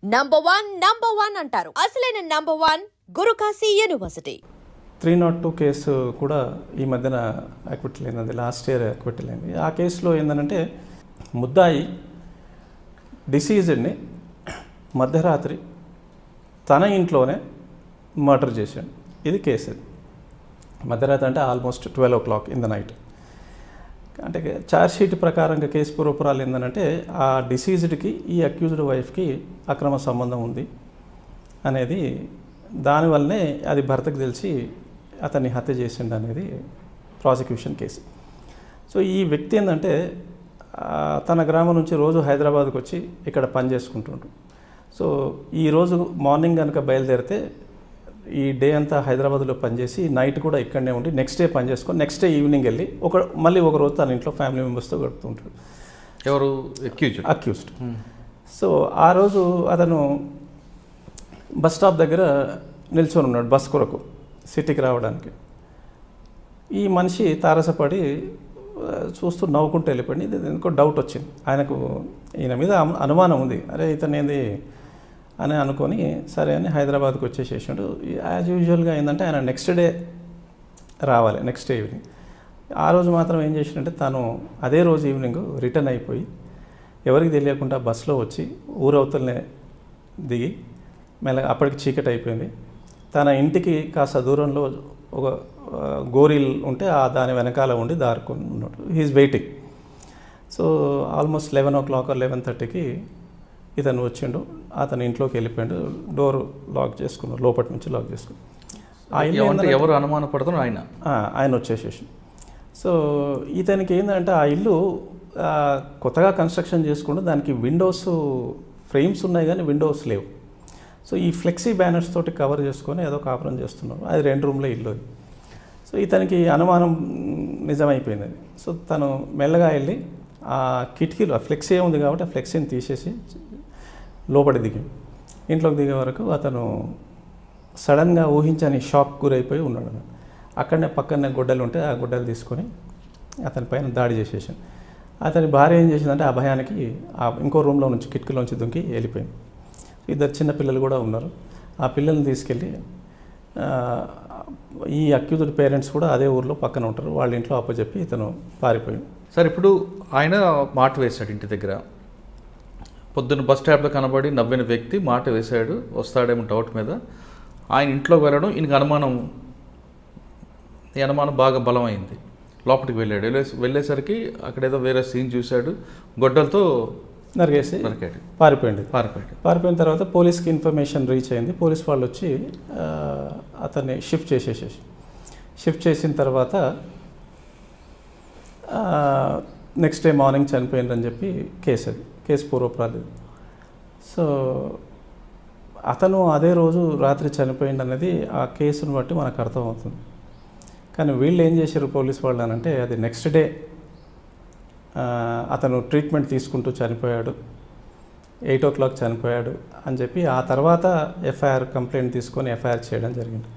Number one అంటారు. అసలైన number one Gurukashi university. 302 case కూడా ఈ మధ్యన అక్విటల్ అయింది, లాస్ట్ ఇయర్ అక్విటల్ అయింది. ఆ కేసులో ఏంటంటే ముద్దాయి డిసీజ్డ్ని మధ్యరాత్రి తన ఇంట్లోనే మర్డర్ చేశాడు. ఇది కేసు. మధ్యరాత్రి అంటే almost 12 o'clock in the night. అంటే ఛార్జ్ షీట్ ప్రకారంగా కేసు పూర్వపురాలు ఏంటంటే ఆ డిసీజ్డ్కి ఈ అక్యూజ్డ్ వైఫ్కి అక్రమ సంబంధం ఉంది అనేది, దానివల్లనే అది భర్తకు తెలిసి అతన్ని హత్య చేసిండు అనేది ప్రాసిక్యూషన్ కేసు. సో ఈ వ్యక్తి ఏంటంటే తన గ్రామం నుంచి రోజు హైదరాబాద్కి వచ్చి ఇక్కడ పని చేసుకుంటుండ్రు. సో ఈరోజు మార్నింగ్ కనుక బయలుదేరితే ఈ డే అంతా హైదరాబాద్లో పనిచేసి నైట్ కూడా ఇక్కడనే ఉండి నెక్స్ట్ డే పని చేసుకొని నెక్స్ట్ డే ఈవినింగ్ వెళ్ళి మళ్ళీ ఒక రోజు తన ఇంట్లో ఫ్యామిలీ మెంబర్స్తో గడుపుతుంటాడు. ఎవరు? అక్యూజ్డ్. సో ఆ రోజు అతను బస్ స్టాప్ దగ్గర నిల్చొని ఉన్నాడు బస్ కొరకు సిటీకి రావడానికి. ఈ మనిషి తారసపడి చూస్తూ నవ్వుకుంటూ వెళ్ళిపోయింది. ఇది ఎందుకో డౌట్ వచ్చింది ఆయనకు, ఈయన మీద అనుమానం ఉంది, అరే ఇతను ఏంది అని అనుకొని సరే అని హైదరాబాద్కి వచ్చేసేసాడు. యాజ్ యూజువల్గా ఏంటంటే ఆయన నెక్స్ట్ డే రావాలి, నెక్స్ట్ డే ఈవినింగ్. ఆ రోజు మాత్రం ఏం చేసినంటే తను అదే రోజు ఈవినింగ్ రిటర్న్ అయిపోయి ఎవరికి తెలియకుండా బస్సులో వచ్చి ఊరవతలనే దిగి మెల్లగా, అప్పటికి చీకటి అయిపోయింది, తన ఇంటికి కాస్త దూరంలో ఒక గోరీల్ ఉంటే దాని వెనకాల ఉండి దారుకొని ఉన్నాడు. He is waiting. So almost 11 o'clock or 11:30కి ఇతను వచ్చిండు. అతను ఇంట్లోకి వెళ్ళిపోయాడు, డోర్ లాక్ చేసుకున్నాడు, లోపటి నుంచి లాక్ చేసుకున్నాడు. ఎవరు అనుమాన పడుతున్నారు ఆయన వచ్చేసేసి. సో ఇతనికి ఏంటంటే ఆ ఇల్లు కొత్తగా కన్స్ట్రక్షన్ చేసుకుంటూ దానికి విండోస్ ఫ్రేమ్స్ ఉన్నాయి కానీ విండోస్ లేవు. సో ఈ ఫ్లెక్సీ బ్యానర్స్ తోటి కవర్ చేసుకొని ఏదో కాపురం చేస్తున్నారు. అది 2 రూమ్ల ఇల్లు. సో ఇతనికి అనుమానం నిజమైపోయింది అది. సో తను మెల్లగా వెళ్ళి ఆ కిటికీలో ఫ్లెక్సీ ఉంది కాబట్టి ఆ ఫ్లెక్సీని తీసేసి లోపలి దిగి ఇంట్లోకి దిగే వరకు అతను సడన్గా ఊహించని షాక్ గురైపోయి ఉన్నాడు. అక్కడనే పక్కనే గొడ్డలు ఉంటే ఆ గొడ్డలు తీసుకొని అతని పైన దాడి చేసేసాడు. అతని భార్య ఏం చేసిందంటే ఆ భయానికి ఇంకో రూమ్లో నుంచి కిటికీలోంచి దుంకి వెళ్ళిపోయింది. 2 చిన్న పిల్లలు కూడా ఉన్నారు. ఆ పిల్లల్ని తీసుకెళ్ళి ఈ అక్యూజ్డ్ పేరెంట్స్ కూడా అదే ఊర్లో పక్కన ఉంటారు, వాళ్ళ ఇంట్లో అప్పచెప్పి ఇతను పారిపోయాడు. సార్ ఇప్పుడు ఆయన మాట వేశాడు ఇంటి దగ్గర, పొద్దున్న బస్ స్టాప్లో కనబడి నవ్విన వ్యక్తి మాట వేశాడు, వస్తాడేమో డౌట్ మీద ఆయన ఇంట్లోకి వెళ్ళడం, ఈయనకి ఈ అనుమానం బాగా బలమైంది. లోపలికి వెళ్ళేసరికి అక్కడ ఏదో వేరే సీన్ చూశాడు, గొడ్డలతో నరికాడు, పారిపోయిన తర్వాత పోలీస్కి ఇన్ఫర్మేషన్ రీచ్ అయింది. పోలీస్ వాళ్ళు వచ్చి అతన్ని షిఫ్ట్ చేసిన తర్వాత నెక్స్ట్ డే మార్నింగ్ చనిపోయిందని చెప్పి కేసు పూర్వపురాలు. సో అతను అదే రోజు రాత్రి చనిపోయింది అనేది ఆ కేసును బట్టి మనకు అర్థమవుతుంది. కానీ వీళ్ళు ఏం చేశారు పోలీస్ వాళ్ళు అని అంటే అది నెక్స్ట్ డే అతను ట్రీట్మెంట్ తీసుకుంటూ చనిపోయాడు, 8 o'clock చనిపోయాడు అని చెప్పి ఆ తర్వాత ఎఫ్ఐఆర్ కంప్లైంట్ తీసుకొని ఎఫ్ఐఆర్ చేయడం జరిగింది.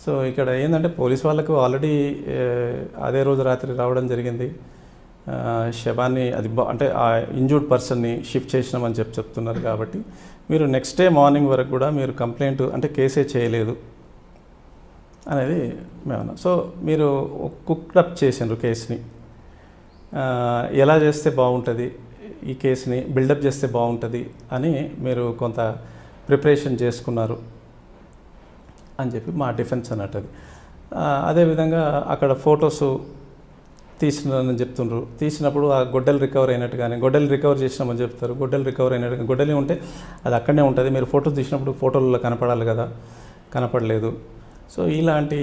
సో ఇక్కడ ఏంటంటే పోలీస్ వాళ్ళకు ఆల్రెడీ అదే రోజు రాత్రి రావడం జరిగింది. శవాన్ని అంటే ఆ ఇంజూర్డ్ పర్సన్ని షిఫ్ట్ చేసినామని చెప్తున్నారు కాబట్టి మీరు నెక్స్ట్ డే మార్నింగ్ వరకు కూడా మీరు కంప్లైంట్ అంటే కేసే చేయలేదు అనేది మేము. సో మీరు కుక్అప్ చేసిండ్రు కేసుని, ఎలా చేస్తే బాగుంటుంది, ఈ కేసుని బిల్డప్ చేస్తే బాగుంటుంది అని మీరు కొంత ప్రిపరేషన్ చేసుకున్నారు అని చెప్పి మా డిఫెన్స్ అన్నట్టు. అది అదేవిధంగా అక్కడ ఫొటోస్ తీసినారని చెప్తుండ్రు. తీసినప్పుడు ఆ గొడ్డలు రికవర్ అయినట్టు కానీ గొడ్డలు రికవర్ చేసినామని చెప్తారు. గొడ్డలు రికవర్ అయినట్టు గొడ్డలి ఉంటే అది అక్కడనే ఉంటుంది, మీరు ఫోటోస్ తీసినప్పుడు ఫోటోలలో కనపడాలి కదా, కనపడలేదు. సో ఇలాంటి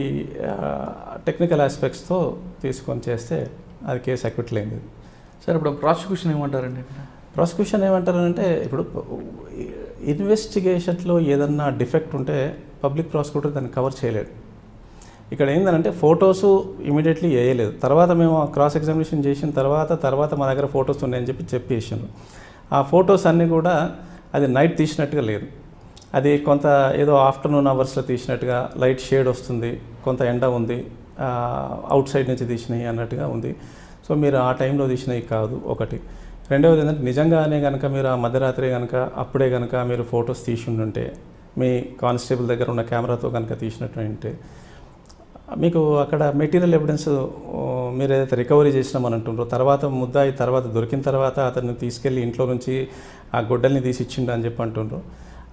టెక్నికల్ ఆస్పెక్ట్స్తో తీసుకొని చేస్తే అది కేసు అక్విటల్ అయింది. సార్ ఇప్పుడు ప్రాసిక్యూషన్ ఏమంటారండి? ప్రాసిక్యూషన్ ఏమంటారంటే ఇప్పుడు ఇన్వెస్టిగేషన్లో ఏదన్నా డిఫెక్ట్ ఉంటే పబ్లిక్ ప్రాసిక్యూటర్ దాన్ని కవర్ చేయలేడు. ఇక్కడ ఏంటంటే ఫొటోస్ ఇమీడియట్లీ వేయలేదు, తర్వాత మేము క్రాస్ ఎగ్జామినేషన్ చేసిన తర్వాత మా దగ్గర ఫొటోస్ ఉన్నాయని చెప్పేసాను. ఆ ఫొటోస్ అన్నీ కూడా అది నైట్ తీసినట్టుగా లేదు, అది కొంత ఏదో ఆఫ్టర్నూన్ అవర్స్లో తీసినట్టుగా లైట్ షేడ్ వస్తుంది, కొంత ఎండ ఉంది, అవుట్ సైడ్ నుంచి తీసినవి అన్నట్టుగా ఉంది. సో మీరు ఆ టైంలో తీసినవి కాదు ఒకటి. రెండవది ఏంటంటే నిజంగానే కనుక మీరు ఆ మధ్యరాత్రి కనుక అప్పుడే కనుక మీరు ఫొటోస్ తీసి ఉంటే మీ కానిస్టేబుల్ దగ్గర ఉన్న కెమెరాతో కనుక తీసినట్టు మీకు అక్కడ మెటీరియల్ ఎవిడెన్స్ మీరు ఏదైతే రికవరీ చేసినామని అంటుండ్రో తర్వాత ముద్దాయి తర్వాత దొరికిన తర్వాత అతన్ని తీసుకెళ్ళి ఇంట్లో నుంచి ఆ గొడ్డల్ని తీసి ఇచ్చిండు అని చెప్పి అంటుండ్రో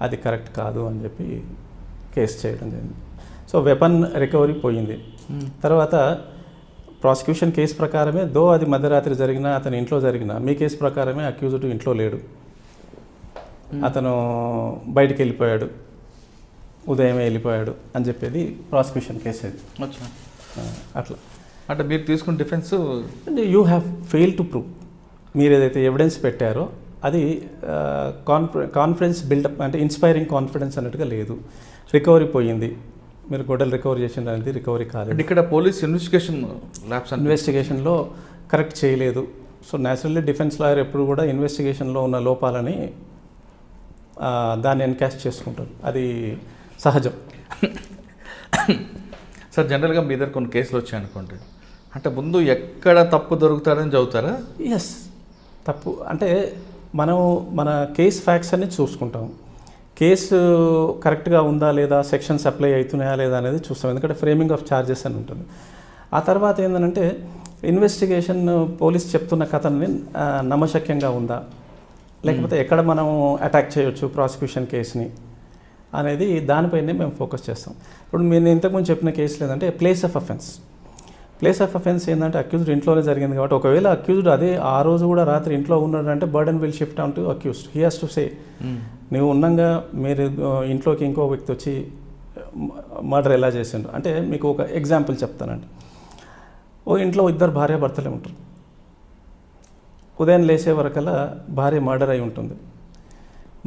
అది కరెక్ట్ కాదు అని చెప్పి కేసు చేయడం జరిగింది. సో వెపన్ రికవరీ పోయింది. తర్వాత ప్రాసిక్యూషన్ కేసు ప్రకారమే అది మధ్యరాత్రి జరిగినా అతని ఇంట్లో జరిగినా మీ కేసు ప్రకారమే అక్యూజ్డ్ ఇంట్లో లేడు, అతను బయటికి వెళ్ళిపోయాడు, ఉదయమే వెళ్ళిపోయాడు అని చెప్పేది ప్రాసిక్యూషన్ కేసు అది. అట్లా అంటే మీరు తీసుకున్న డిఫెన్స్ అంటే you have fail to prove. మీరు ఏదైతే ఎవిడెన్స్ పెట్టారో అది కాన్ఫిడెన్స్ బిల్డప్ అంటే ఇన్స్పైరింగ్ కాన్ఫిడెన్స్ అన్నట్టుగా లేదు. రికవరీ పోయింది, మీరు గొడ్డలు రికవరీ చేసిన అనేది రికవరీ కాలేదు. ఇక్కడ పోలీస్ ఇన్వెస్టిగేషన్లో కరెక్ట్ చేయలేదు. సో న్యాచురల్లీ డిఫెన్స్ లాయర్ ఎప్పుడు కూడా ఇన్వెస్టిగేషన్లో ఉన్న లోపాలని దాన్ని ఎన్కాష్ చేసుకుంటారు, అది సహజం. సార్ జనరల్గా మీ దగ్గర కొన్ని కేసులు వచ్చాయి అనుకోండి, అంటే ముందు ఎక్కడ తప్పు దొరుకుతారని చదువుతారా? ఎస్, తప్పు అంటే మనం మన కేస్ ఫ్యాక్ట్స్ అన్ని చూసుకుంటాం. కేసు కరెక్ట్గా ఉందా లేదా, సెక్షన్స్ అప్లై అవుతున్నాయా లేదా అనేది చూస్తాం, ఎందుకంటే ఫ్రేమింగ్ ఆఫ్ ఛార్జెస్ అని ఉంటుంది. ఆ తర్వాత ఏంటంటే ఇన్వెస్టిగేషన్ పోలీస్ చెప్తున్న కథని నమ్మశక్యంగా ఉందా, లేకపోతే ఎక్కడ మనం అటాక్ చేయొచ్చు ప్రాసిక్యూషన్ కేసుని అనేది దానిపైనే మేము ఫోకస్ చేస్తాం. ఇప్పుడు నేను ఇంతకుముందు చెప్పిన కేసులు ఏంటంటే ప్లేస్ ఆఫ్ అఫెన్స్ ఏంటంటే అక్యూజ్డ్ ఇంట్లోనే జరిగింది కాబట్టి ఒకవేళ అక్యూజ్డ్ అదే ఆ రోజు కూడా రాత్రి ఇంట్లో ఉన్నాడంటే burden will shift on to accused. He has to say నువ్వు ఉన్నంగా మీరు ఇంట్లోకి ఇంకో వ్యక్తి వచ్చి మర్డర్ ఎలా చేసిండు అంటే మీకు ఒక ఎగ్జాంపుల్ చెప్తానండి. ఓ ఇంట్లో ఇద్దరు భార్యాభర్తలే ఉంటారు. ఉదయం లేచే వరకల్లా భార్య మర్డర్ అయి ఉంటుంది,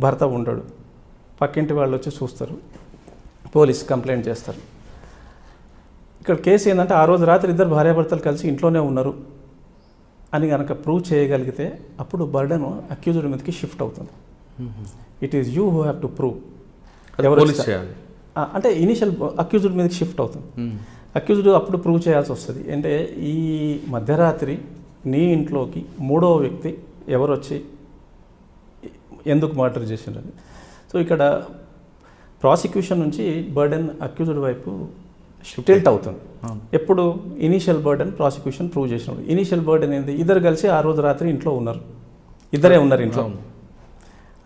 భర్త ఉండడు. పక్కింటి వాళ్ళు వచ్చి చూస్తారు, పోలీస్ కంప్లైంట్ చేస్తారు. ఇక్కడ కేసు ఏంటంటే ఆ రోజు రాత్రి ఇద్దరు భార్యాభర్తలు కలిసి ఇంట్లోనే ఉన్నారు అని కనుక ప్రూవ్ చేయగలిగితే అప్పుడు బర్డెన్ అక్యూజ్డ్ మీదకి షిఫ్ట్ అవుతుంది. It is you who have to prove. ఎవరు అంటే ఇనిషియల్ అక్యూజ్డ్ మీదకి షిఫ్ట్ అవుతుంది. అక్యూజ్డ్ అప్పుడు ప్రూవ్ చేయాల్సి వస్తుంది. అంటే ఈ మధ్యరాత్రి నీ ఇంట్లోకి మూడో వ్యక్తి ఎవరు వచ్చి ఎందుకు మర్డర్ చేసిండ్రని. సో ఇక్కడ ప్రాసిక్యూషన్ నుంచి బర్డెన్ అక్యూజ్డ్ వైపు టిల్ట్ అవుతుంది. ఎప్పుడు ఇనీషియల్ బర్డెన్ ప్రాసిక్యూషన్ ప్రూవ్ చేసినప్పుడు. ఇనీషియల్ బర్డెన్ ఏంది, ఇద్దరు కలిసి ఆ రోజు రాత్రి ఇంట్లో ఉన్నారు, ఇద్దరే ఉన్నారు ఇంట్లో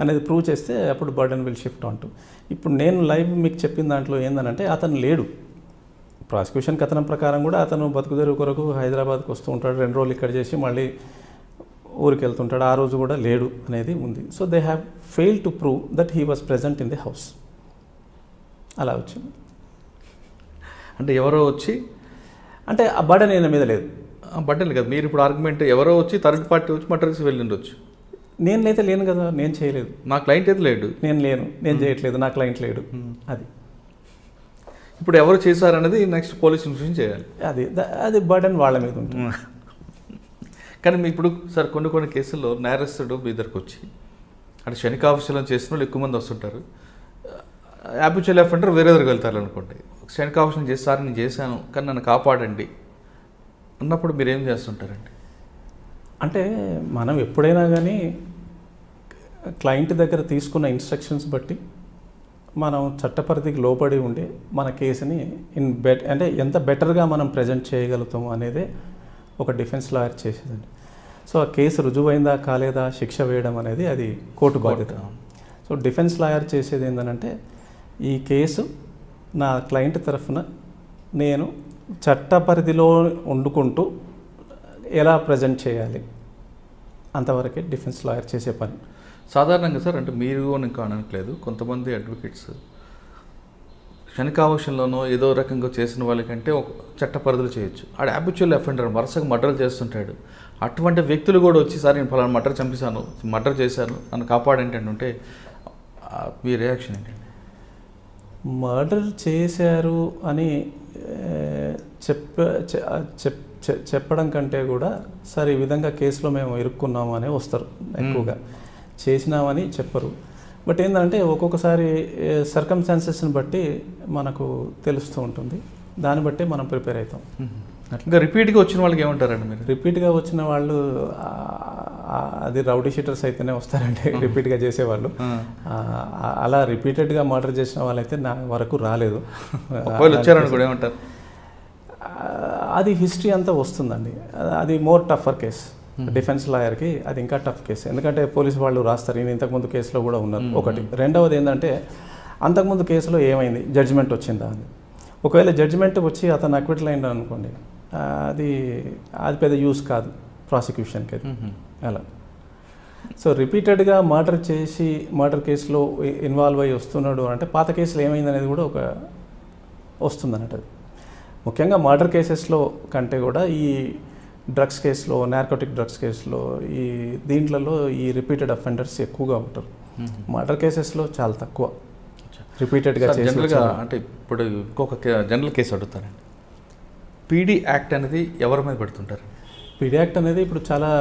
అనేది ప్రూవ్ చేస్తే అప్పుడు burden will shift on to. ఇప్పుడు నేను లైవ్ మీకు చెప్పిన దాంట్లో ఏందనంటే అతను లేడు. ప్రాసిక్యూషన్ కథనం ప్రకారం కూడా అతను బతుకుదెరువు కొరకు హైదరాబాద్కి వస్తూ ఉంటాడు, 2 రోజులు ఇక్కడ చేసి మళ్ళీ ఊరికి వెళ్తుంటాడు, ఆ రోజు కూడా లేడు అనేది ఉంది. So they have fail to prove that he was present in the house. అలా వచ్చింది. అంటే ఎవరో వచ్చి అంటే ఆ బర్డెన్ ఈయన మీద లేదు. బర్డెన్ కదా మీరు ఇప్పుడు ఆర్గ్యుమెంట్, ఎవరో వచ్చి థర్డ్ పార్టీ వచ్చి మర్డర్ చేసి వెళ్ళిండొచ్చు. నేనైతే లేను కదా, నేను చేయలేదు, నా క్లయింట్ అయితే లేడు, నేను చేయట్లేదు, నా క్లయింట్ లేడు. అది ఇప్పుడు ఎవరు చేశారనేది నెక్స్ట్ పోలీస్ ఇన్వెస్టిగేషన్ చేయాలి. అది బర్డెన్ వాళ్ళ మీద ఉంటుంది. కానీ ఇప్పుడు సార్ కొన్ని కేసుల్లో నేరస్తుడు మీ దగ్గరకు వచ్చి అంటే క్షణికావశలం చేసిన వాళ్ళు ఎక్కువ మంది వస్తుంటారు. హ్యాబిచువల్ అఫెండర్ వేరే దగ్గరికి వెళ్తారు అనుకోండి, క్షణికావశలం చేస్తారు, నేను చేశాను కానీ నన్ను కాపాడండి అన్నప్పుడు మీరు ఏం చేస్తుంటారండి? అంటే మనం ఎప్పుడైనా కానీ క్లయింట్ దగ్గర తీసుకున్న ఇన్స్ట్రక్షన్స్ బట్టి మనం చట్టపరిధికి లోబడి ఉండి మన కేసుని అంటే ఎంత బెటర్గా మనం ప్రజెంట్ చేయగలుగుతాము అనేదే ఒక డిఫెన్స్ లాయర్ చేసేదండి. సో ఆ కేసు రుజువైందా కాలేదా శిక్ష వేయడం అనేది అది కోర్టు బాధ్యత. సో డిఫెన్స్ లాయర్ చేసేది ఏంటంటే ఈ కేసు నా క్లయింట్ తరఫున నేను చట్టపరిధిలో వండుకుంటూ ఎలా ప్రజెంట్ చేయాలి అంతవరకే డిఫెన్స్ లాయర్ చేసే పని. సాధారణంగా సార్ అంటే మీరు ఇంకా అనట్లేదు, కొంతమంది అడ్వకేట్స్ క్షణికావశంలోనో ఏదో రకంగా చేసిన వాళ్ళకంటే ఒక చట్ట పరిధులు చేయొచ్చు. ఆడ హ్యాబిచువల్ అఫెండర్ వరుసగా మర్డర్లు చేస్తుంటాడు. అటువంటి వ్యక్తులు కూడా వచ్చి సార్ నేను ఫలానా మర్డర్ చేశాను నన్ను కాపాడంటే అంటే మీ రియాక్షన్ ఏంటండి? మర్డర్ చేశారు అని చెప్పడం కంటే కూడా సార్ ఈ విధంగా కేసులో మేము ఇరుక్కున్నాము అని వస్తారు, ఎక్కువగా చేసినామని చెప్పరు. బట్ ఏంటంటే ఒక్కొక్కసారి సర్కమ్స్టాన్సెస్ని బట్టి మనకు తెలుస్తూ ఉంటుంది, దాన్ని బట్టి మనం ప్రిపేర్ అవుతాం. ఇంకా రిపీట్గా వచ్చిన వాళ్ళకి ఏమంటారండి మీరు? రిపీట్గా వచ్చిన వాళ్ళు అది రౌడీ షీటర్స్ అయితేనే వస్తారండి రిపీట్గా చేసేవాళ్ళు. అలా రిపీటెడ్గా మర్డర్ చేసిన వాళ్ళైతే నా వరకు రాలేదు. ఏమంటారు? అది హిస్టరీ అంతా వస్తుందండి. అది మోర్ టఫర్ కేస్. డిఫెన్స్ లాయర్కి అది ఇంకా టఫ్ కేసు, ఎందుకంటే పోలీసు వాళ్ళు రాస్తారు ఈయన ఇంతకుముందు కేసులో కూడా ఉన్నారు ఒకటి. రెండవది ఏంటంటే అంతకుముందు కేసులో ఏమైంది, జడ్జిమెంట్ వచ్చిందా అని. ఒకవేళ జడ్జిమెంట్ వచ్చి అతను అక్విటల్ అయింది అనుకోండి, అది పెద్ద యూస్ కాదు ప్రాసిక్యూషన్కి అలా. సో రిపీటెడ్గా మర్డర్ కేసులో ఇన్వాల్వ్ అయ్యి వస్తున్నాడు అంటే పాత కేసులో ఏమైంది అనేది కూడా ఒక వస్తుందన్నట్టు. ముఖ్యంగా మర్డర్ కేసెస్లో కంటే కూడా ఈ డ్రగ్స్ కేసులో, నార్కోటిక్ డ్రగ్స్ కేసులో, ఈ దీంట్లలో ఈ రిపీటెడ్ అఫెండర్స్ ఎక్కువగా ఉంటారు. మర్డర్ కేసెస్లో చాలా తక్కువ రిపీటెడ్గా జనరల్గా. అంటే ఇప్పుడు ఇంకొక జనరల్ కేసు అడుగుతారండి, పీడీ యాక్ట్ అనేది ఎవరి మీద పెడుతుంటారు? పీడీ యాక్ట్ అనేది ఇప్పుడు చాలా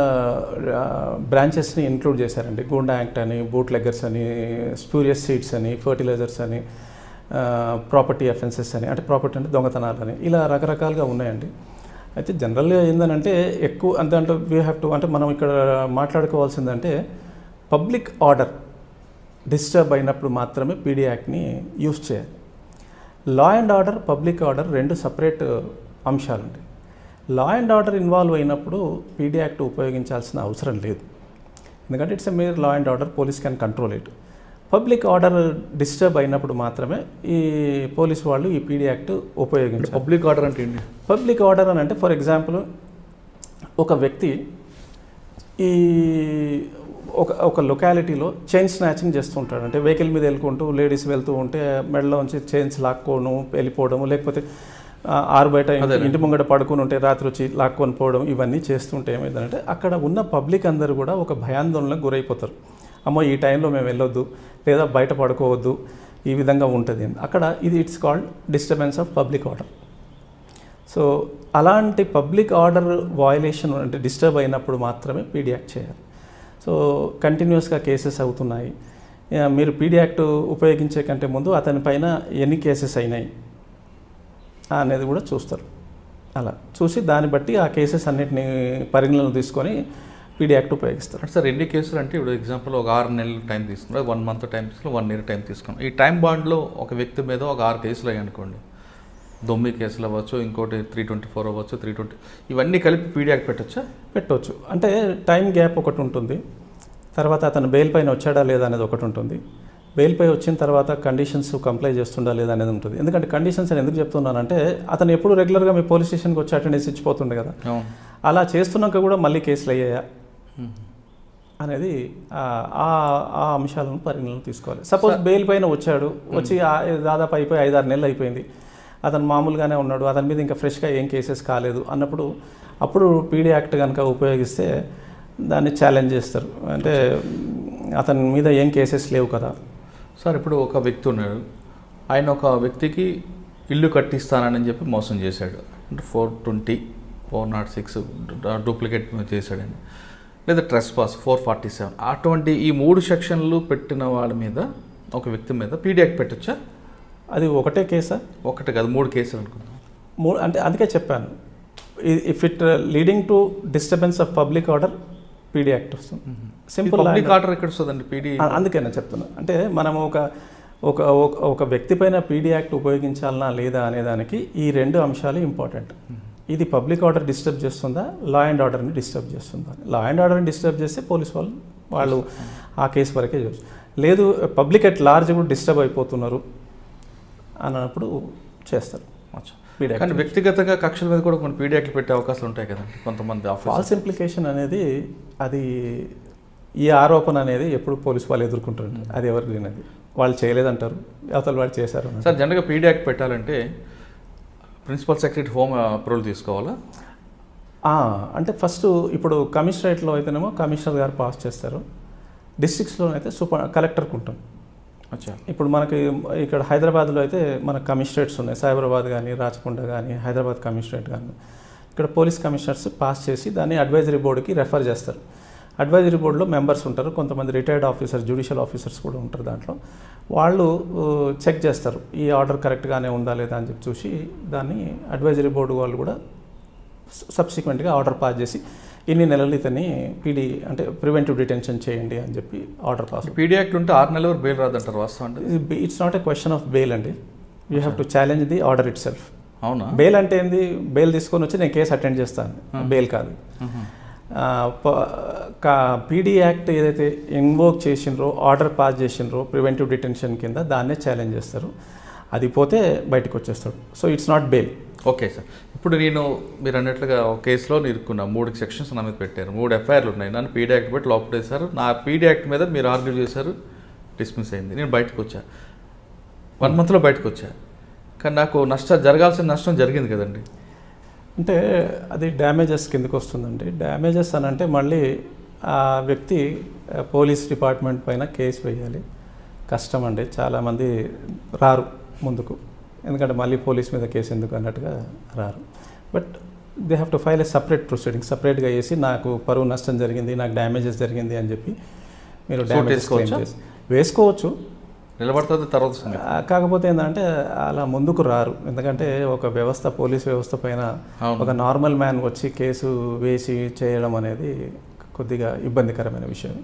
బ్రాంచెస్ని ఇంక్లూడ్ చేశారండి. గూండా యాక్ట్ అని, బూట్ లెగ్గర్స్ అని, స్ప్యూరియస్ సీడ్స్ అని, ఫర్టిలైజర్స్ అని, ప్రాపర్టీ అఫెన్సెస్ అని, అంటే ప్రాపర్టీ అంటే దొంగతనాలని, ఇలా రకరకాలుగా ఉన్నాయండి. అయితే జనరల్గా ఏంటంటే ఎక్కువ అంటే వీ హ్యావ్ టు, అంటే మనం ఇక్కడ మాట్లాడుకోవాల్సిందంటే పబ్లిక్ ఆర్డర్ డిస్టర్బ్ అయినప్పుడు మాత్రమే పీడీ యాక్ట్ని యూజ్ చేయాలి. Law and order, public order రెండు సపరేట్ అంశాలుంటాయి. లా అండ్ ఆర్డర్ ఇన్వాల్వ్ అయినప్పుడు పీడీ యాక్ట్ ఉపయోగించాల్సిన అవసరం లేదు, ఎందుకంటే it's a mere law and order, police can control it. Public order disturb అయినప్పుడు మాత్రమే ఈ పోలీస్ వాళ్ళు ఈ పీడీ యాక్ట్ ఉపయోగించారు. పబ్లిక్ ఆర్డర్ అంటే ఏంటి? పబ్లిక్ ఆర్డర్ అని అంటే ఫర్ ఎగ్జాంపుల్ ఒక వ్యక్తి ఈ ఒక లొకాలిటీలో చైన్ స్నాచింగ్ చేస్తుంటాడు. అంటే వెహికల్ మీద వెళ్ళుకుంటూ లేడీస్ వెళ్తూ ఉంటే మెడలోంచి చైన్స్ లాక్కోవడం, వెళ్ళిపోవడము, లేకపోతే ఆరు బయట ఇంటి ముంగట పడుకుని ఉంటే రాత్రి వచ్చి లాక్కొని పోవడం, ఇవన్నీ చేస్తుంటే ఏమైందంటే అక్కడ ఉన్న పబ్లిక్ అందరూ కూడా ఒక భయాందోళనకు గురైపోతారు. అమ్మో ఈ టైంలో మేము వెళ్ళొద్దు, లేదా బయట పడుకోవద్దు, ఈ విధంగా ఉంటుంది అక్కడ. ఇది it's called disturbance of public order. So అలాంటి పబ్లిక్ ఆర్డర్ వయలేషన్ అంటే డిస్టర్బ్ అయినప్పుడు మాత్రమే పీడీ యాక్ట్ చేయాలి. సో కంటిన్యూస్గా కేసెస్ అవుతున్నాయి, మీరు పీడీ యాక్ట్ ఉపయోగించే కంటే ముందు అతని పైన ఎన్ని కేసెస్ అయినాయి అనేది కూడా చూస్తారు. అలా చూసి దాన్ని బట్టి ఆ కేసెస్ అన్నిటిని పరిగణనలో తీసుకొని పీడీ యాక్ట్ ఉపయోగిస్తారు. సార్ ఎన్ని కేసులు అంటే ఇప్పుడు ఎగ్జాంపుల్ ఒక 6 నెలలు టైం తీసుకున్నారు, 1 మంత్ టైం తీసుకున్నాం, 1 ఇయర్ టైం తీసుకున్నాం. ఈ టైం బాండ్లో ఒక వ్యక్తి మీద ఒక 6 కేసులు అయ్యాయి అనుకోండి, 9 కేసులు అవ్వచ్చు, ఇంకోటి 324 అవ్వచ్చు, 320, ఇవన్నీ కలిపి పీడీ యాక్ట్ పెట్టవచ్చు. అంటే టైం గ్యాప్ ఒకటి ఉంటుంది, తర్వాత అతను బెయిల్ పైన వచ్చాడా లేదా అనేది ఒకటి ఉంటుంది, బెయిల్ పై వచ్చిన తర్వాత కండిషన్స్ కంప్లై చేస్తుండా లేదా అనేది ఉంటుంది. ఎందుకంటే కండిషన్స్ అని ఎందుకు చెప్తున్నానంటే అతను ఎప్పుడు రెగ్యులర్గా మీ పోలీస్ స్టేషన్కి వచ్చి అటెండెన్స్ ఇచ్చిపోతుండే కదా, అలా చేస్తున్నాక కూడా మళ్ళీ కేసులు అయ్యాయా అనేది ఆ అంశాలను పరిగణనలో తీసుకోవాలి. సపోజ్ బెయిల్ పైన వచ్చాడు, వచ్చి దాదాపు అయిపోయి 5-6 నెలలు అయిపోయింది, అతను మామూలుగానే ఉన్నాడు, అతని మీద ఇంకా ఫ్రెష్గా ఏం కేసెస్ కాలేదు అన్నప్పుడు అప్పుడు పీడీ యాక్ట్ కనుక ఉపయోగిస్తే దాన్ని ఛాలెంజ్ చేస్తారు. అంటే అతని మీద ఏం కేసెస్ లేవు కదా. సార్ ఇప్పుడు ఒక వ్యక్తి ఉన్నాడు, ఆయన ఒక వ్యక్తికి ఇల్లు కట్టిస్తానని చెప్పి మోసం చేశాడు, అంటే 420, 406 డూప్లికేట్ చేశాడని, లేదా ట్రెస్పాస్ 447, అటువంటి ఈ 3 సెక్షన్లు పెట్టిన వాళ్ళ మీద, ఒక వ్యక్తి మీద పీడీ యాక్ట్ పెట్టచ్చా? అది ఒకటే కేసా? ఒకటే కాదు, 3 కేసులు అనుకుందాం. 3 అంటే అందుకే చెప్పాను, if it leading to disturbance of public order PD act వస్తుంది. సింపుల్. పబ్లిక్ ఆర్డర్ ఎక్కడ వస్తుందండి పీడీ? అందుకే నేను చెప్తున్నా, అంటే మనం ఒక వ్యక్తి పైన పీడీ యాక్ట్ ఉపయోగించాలనా లేదా అనేదానికి ఈ 2 అంశాలు ఇంపార్టెంట్. ఇది పబ్లిక్ ఆర్డర్ డిస్టర్బ్ చేస్తుందా, లా అండ్ ఆర్డర్ని డిస్టర్బ్ చేస్తుందా? లా అండ్ ఆర్డర్ని డిస్టర్బ్ చేస్తే పోలీస్ వాళ్ళు ఆ కేసు వరకే చూస్తారు. లేదు పబ్లిక్ అట్ లార్జ్ కూడా డిస్టర్బ్ అయిపోతున్నారు అన్నప్పుడు చేస్తారు. కానీ వ్యక్తిగతంగా కక్షల మీద కూడా కొన్ని పీడీ యాక్ట్లు పెట్టే అవకాశాలు ఉంటాయి కదండి కొంతమంది. ఫాల్స్ ఇంప్లికేషన్ అనేది అది ఈ ఆరోపణ అనేది ఎప్పుడు పోలీసు వాళ్ళు ఎదుర్కొంటారు, అది ఎవరికి లేనిది. వాళ్ళు చేయలేదంటారు, అవతల వాళ్ళు చేశారు. సార్ జనరల్గా పీడీ యాక్ట్ పెట్టాలంటే ప్రిన్సిపల్ సెక్రటరీ హోమ్ అప్రూవల్ తీసుకోవాలా? అంటే ఫస్ట్ ఇప్పుడు కమిషనరేట్లో అయితేనేమో కమిషనర్ గారు పాస్ చేస్తారు, డిస్ట్రిక్ట్స్లో అయితే కలెక్టర్కి ఉంటాం. ఇప్పుడు మనకి ఇక్కడ హైదరాబాద్లో అయితే మనకు కమిషనరేట్స్ ఉన్నాయి, సైబరాబాద్ కానీ, రాచకొండ కానీ, హైదరాబాద్ కమిషనరేట్ కానీ. ఇక్కడ పోలీస్ కమిషనర్స్ పాస్ చేసి దాన్ని అడ్వైజరీ బోర్డుకి రెఫర్ చేస్తారు. అడ్వైజరీ బోర్డులో మెంబర్స్ ఉంటారు, కొంతమంది రిటైర్డ్ ఆఫీసర్స్, జ్యుడిషియల్ ఆఫీసర్స్ కూడా ఉంటారు దాంట్లో. వాళ్ళు చెక్ చేస్తారు ఈ ఆర్డర్ కరెక్ట్గానే ఉందా లేదా అని చెప్పి చూసి దాన్ని అడ్వైజరీ బోర్డు వాళ్ళు కూడా సబ్సిక్వెంట్గా ఆర్డర్ పాస్ చేసి ఇన్ని నెలలు ఇతన్ని పీడీ అంటే ప్రివెంటివ్ డిటెన్షన్ చేయండి అని చెప్పి ఆర్డర్ పాస్. పీడీ యాక్ట్ ఉంటే 6 నెలల వరకు బెయిల్ రాదంటారు వాస్తవం అంటే? It's not a question of bail అండి, you have to challenge the order itself. అవునా? బెయిల్ అంటే ఏంది, బెయిల్ తీసుకొని వచ్చి నేను కేసు అటెండ్ చేస్తాను, బెయిల్ కాదు. పీడీ యాక్ట్ ఏదైతే ఇన్వోక్ చేసినరో ఆర్డర్ పాస్ చేసినరో ప్రివెంటివ్ డిటెన్షన్ కింద దాన్నే ఛాలెంజ్ చేస్తారు, అది పోతే బయటకు వచ్చేస్తాడు. So it's not bail. Okay sir, ఇప్పుడు మీరు అన్నట్లుగా ఒక కేసులో ఇరుక్కున్నా, 3 సెక్షన్స్ నా మీద పెట్టారు, 3 ఎఫ్ఐఆర్లు ఉన్నాయి, నన్ను పీడీ యాక్ట్ పెట్టి లోపల వేశారు, నా పీడీ యాక్ట్ మీద మీరు ఆర్గ్యూ చేశారు, డిస్మిస్ అయింది, నేను బయటకు వచ్చా, 1 మంత్లో బయటకు వచ్చా, కానీ నాకు జరగాల్సిన నష్టం జరిగింది కదండి. అంటే అది డ్యామేజెస్ కిందకు వస్తుందండి. డ్యామేజెస్ అని అంటే మళ్ళీ ఆ వ్యక్తి పోలీస్ డిపార్ట్మెంట్ పైన కేసు వేయాలి, కష్టం అండి, చాలామంది రారు ముందుకు, ఎందుకంటే మళ్ళీ పోలీస్ మీద కేసు ఎందుకు అన్నట్టుగా రారు. But they have to file A separate proceeding, సపరేట్గా వేసి నాకు పరువు నష్టం జరిగింది, నాకు డ్యామేజెస్ జరిగింది అని చెప్పి మీరు డ్యామేజెస్ క్లెయిమ్ చేసి వేసుకోవచ్చు, నిలబడుతుంది తర్వాత. కాకపోతే ఏంటంటే అలా ముందుకు రారు, ఎందుకంటే ఒక వ్యవస్థ, పోలీస్ వ్యవస్థ పైన ఒక నార్మల్ మ్యాన్ వచ్చి కేసు వేసి చేయడం అనేది కొద్దిగా ఇబ్బందికరమైన విషయం.